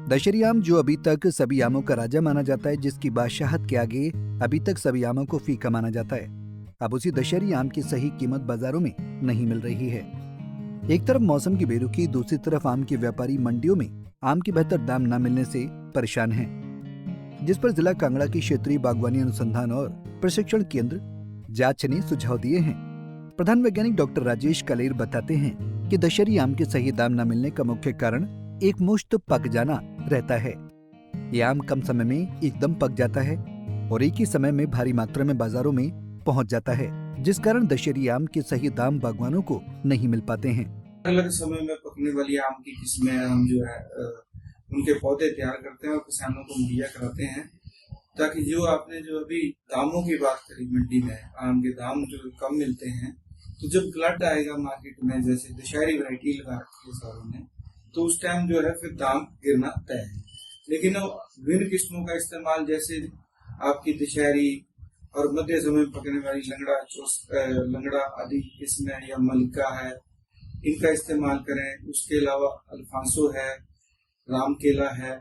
दशहरी आम जो अभी तक सभी आमों का राजा माना जाता है, जिसकी बादशाहत के आगे अभी तक सभी आमों को फीका माना जाता है, अब उसी दशहरी आम की सही कीमत बाजारों में नहीं मिल रही है। एक तरफ मौसम की बेरुखी, दूसरी तरफ आम के व्यापारी मंडियों में आम के बेहतर दाम न मिलने से परेशान हैं, जिस पर जिला कांगड़ा की क्षेत्रीय बागवानी अनुसंधान और प्रशिक्षण केंद्र जाच ने सुझाव दिए हैं। प्रधान वैज्ञानिक डॉक्टर राजेश कलेर बताते हैं कि दशहरी आम के सही दाम न मिलने का मुख्य कारण एक मुश्त पक जाना रहता है। ये आम कम समय में एकदम पक जाता है और एक ही समय में भारी मात्रा में बाजारों में पहुंच जाता है, जिस कारण दशहरी आम के सही दाम बागवानों को नहीं मिल पाते हैं। अलग समय में पकने वाली आम की किस्में हम जो है उनके पौधे तैयार करते हैं और किसानों को मुहैया कराते हैं, ताकि जो आपने जो अभी दामों की बात करी, मंडी में आम के दाम जो कम मिलते हैं, तो जब गलत आएगा मार्केट में, जैसे दशहरी वैरायटी लगा रखी है सारों ने, तो उस टाइम जो है फिर दाम गिरना तय है। लेकिन विभिन्न किस्मों का इस्तेमाल, जैसे आपकी दशहरी और मध्य समय पकने वाली लंगड़ा आदि किस्में या मलिका है, इनका इस्तेमाल करें। उसके अलावा अल्फांसो है, राम केला है।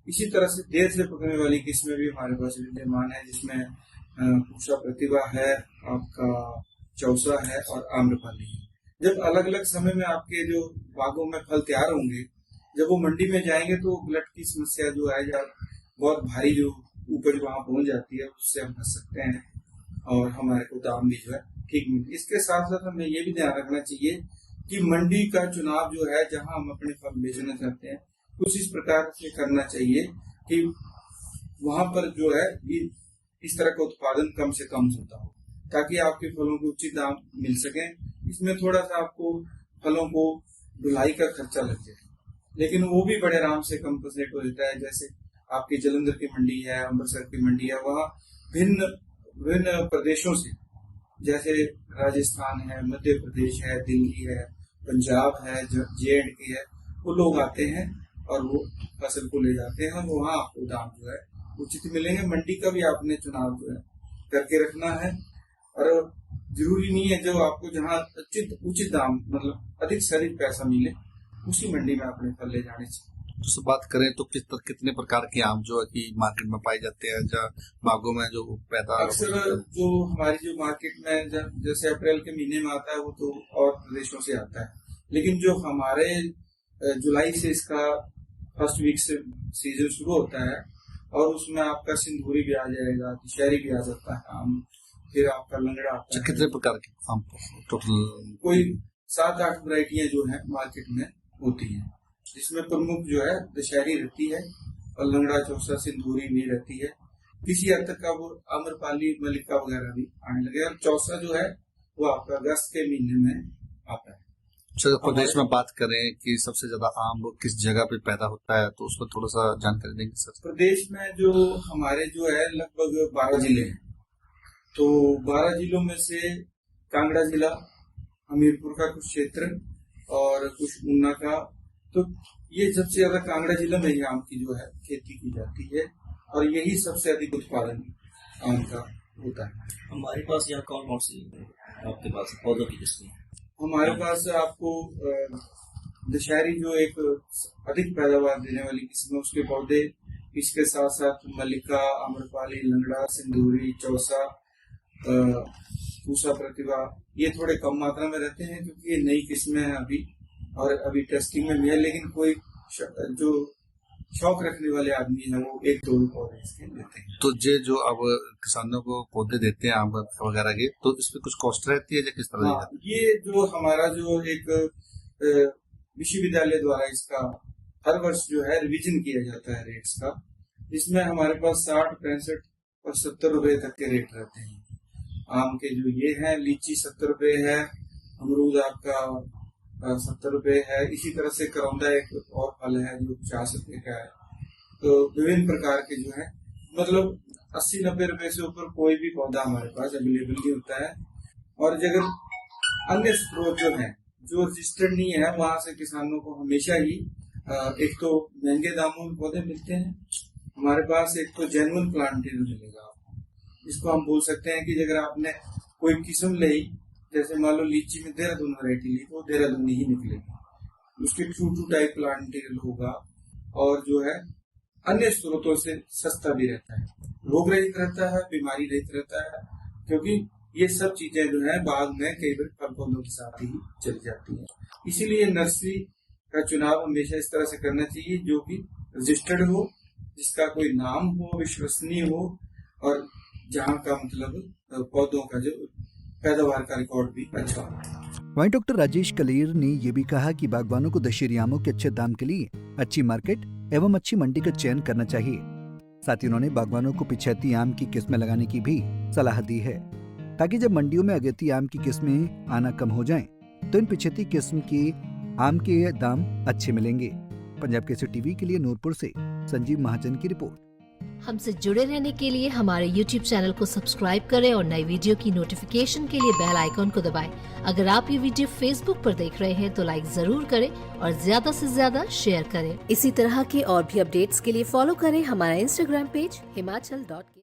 इसी तरह से देर से पकने वाली किस्में भी हमारे पास विद्यमान है, जिसमें पूषा प्रतिभा है, आपका चौसा है और आम्रपाली है। जब अलग अलग समय में आपके जो बागों में फल तैयार होंगे, जब वो मंडी में जाएंगे तो गलट की समस्या जो है, या बहुत भारी जो उपज वहां पहुंच जाती है, उससे हम बच सकते हैं और हमारे को दाम भी जो है ठीक मिले। इसके साथ साथ हमें ये भी ध्यान रखना चाहिए कि मंडी का चुनाव जो है, जहां हम अपने फल बेचना चाहते हैं, कुछ इस प्रकार से करना चाहिए कि वहां पर जो है इस तरह का उत्पादन कम से कम होता हो, ताकि आपके फलों को उचित दाम मिल सके। इसमें थोड़ा सा आपको फलों को ढुलाई का खर्चा लग जाए, लेकिन वो भी बड़े आराम से कंपनसेट हो जाता है। जैसे आपकी जलंधर की मंडी है, अमृतसर की मंडी है, वहाँ भिन्न प्रदेशों से, जैसे राजस्थान है, मध्य प्रदेश है, दिल्ली है, पंजाब है, JNK है, वो लोग आते हैं और वो फसल को ले जाते हैं, और वहाँ आपको दाम जो है उचित मिलेंगे। मंडी का भी आपने चुनाव जो है करके रखना है, और जरूरी नहीं है जो आपको जहाँ उचित दाम, मतलब अधिक से अधिक पैसा मिले, उसी मंडी में अपने फल ले जाने चाहिए। तो बात करें तो कितने प्रकार के आम जो है कि मार्केट में पाए जाते हैं, बागों में जो पैदा अक्सर जो हमारी जो मार्केट में जैसे अप्रैल के महीने में आता है, वो तो और प्रदेशों से आता है, लेकिन जो हमारे जुलाई से इसका फर्स्ट वीक से सीजन शुरू होता है, और उसमें आपका सिंदूरी भी आ जाएगा, दशहरी भी आ जाता है आम, फिर आपका लंगड़ा आता है। कितने प्रकार के आम टोटल? कोई 7-8 वैरायटियां जो है मार्केट में होती हैं, जिसमें प्रमुख जो है दशहरी रहती है और लंगड़ा, चौसा, सिंदूरी भी रहती है। किसी हद तक का वो आम्रपाली, मलिका वगैरह भी आने लगे, और चौसा जो है वो आपका अगस्त के महीने में आता है। प्रदेश में बात करें कि सबसे ज्यादा आम किस जगह पे पैदा होता है, तो उस पर थोड़ा सा जानकारी देंगे सर? प्रदेश में जो हमारे जो है लगभग 12 जिले हैं, तो 12 जिलों में से कांगड़ा जिला, हमीरपुर का कुछ क्षेत्र और कुछ ऊना का, तो ये सबसे ज्यादा कांगड़ा जिला में ही आम की जो है खेती की जाती है, और यही सबसे अधिक उत्पादन आम का होता है। हमारे पास यहाँ कौन कौन सी आपके पास पौधों की किस्में? हमारे पास आपको दशहरी जो एक अधिक पैदावार देने वाली किस्म है, उसके पौधे, इसके साथ साथ मलिका, आम्रपाली, लंगड़ा, सिंदूरी, चौसा, पूषा प्रतिभा, ये थोड़े कम मात्रा में रहते हैं क्योंकि ये नई किस्में हैं अभी, और अभी टेस्टिंग में भी है। लेकिन कोई जो शौक रखने वाले आदमी है, वो 1-2 पौधे इसके लेते हैं। तो जो अब किसानों को पौधे देते हैं आम वगैरह के, तो इसमें कुछ कॉस्ट रहती है या किस तरह? हाँ, ये जो हमारा जो एक विश्वविद्यालय द्वारा इसका हर वर्ष जो है रिवीजन किया जाता है रेट्स का, जिसमें हमारे पास 60, 65 और 70 रुपए तक के रेट रहते हैं। आम के जो ये है, लीची 70 रुपए है, अमरूद आपका 70 रुपए है, इसी तरह से करौंदा एक और फल है जो 50 रुपए का है। तो विभिन्न प्रकार के जो है, मतलब 80-90 रुपए से ऊपर कोई भी पौधा हमारे पास अवेलेबल नहीं होता है। और अगर अन्य स्रोत जो है, जो रजिस्टर्ड नहीं है, वहां से किसानों को हमेशा ही एक तो महंगे दामों में पौधे मिलते हैं हमारे पास, एक तो जेन्युइन प्लांटेशन मिलेगा आपको। इसको हम बोल सकते हैं कि अगर आपने कोई किस्म ली, जैसे मान लो लीची में देहरादून वैरायटी ली, तो देहरादून ही निकलेगी, उसके ट्रू टाइप प्लांटेशन होगा, और जो है अन्य स्रोतों से सस्ता भी रहता है, रोग रहित रहता है, बीमारी रहित रहता है, क्योंकि ये सब चीजें जो है बाग में कई बार फल पौधों के साथ ही चली जाती हैं। इसीलिए नर्सरी का चुनाव हमेशा इस तरह से करना चाहिए जो कि रजिस्टर्ड हो, जिसका कोई नाम हो, विश्वसनीय हो, और जहाँ का मतलब पौधों का जो पैदावार का रिकॉर्ड भी अच्छा हो। वहीं डॉक्टर राजेश कलेर ने ये भी कहा कि बागवानों को दशहरी आमों के अच्छे दाम के लिए अच्छी मार्केट एवं अच्छी मंडी का चयन करना चाहिए। साथ ही उन्होंने बागवानों को पिछैती आम की किस्में लगाने की भी सलाह दी है, ताकि जब मंडियों में अगेती आम की किस्में आना कम हो जाएं, तो इन पिछैती किस्म के आम के दाम अच्छे मिलेंगे। पंजाब केसरी टीवी के लिए नूरपुर से संजीव महाजन की रिपोर्ट। हमसे जुड़े रहने के लिए हमारे YouTube चैनल को सब्सक्राइब करें और नई वीडियो की नोटिफिकेशन के लिए बेल आइकॉन को दबाएं। अगर आप ये वीडियो Facebook पर देख रहे हैं तो लाइक जरूर करें और ज्यादा से ज्यादा शेयर करें। इसी तरह के और भी अपडेट्स के लिए फॉलो करें हमारा Instagram पेज himachal.ke।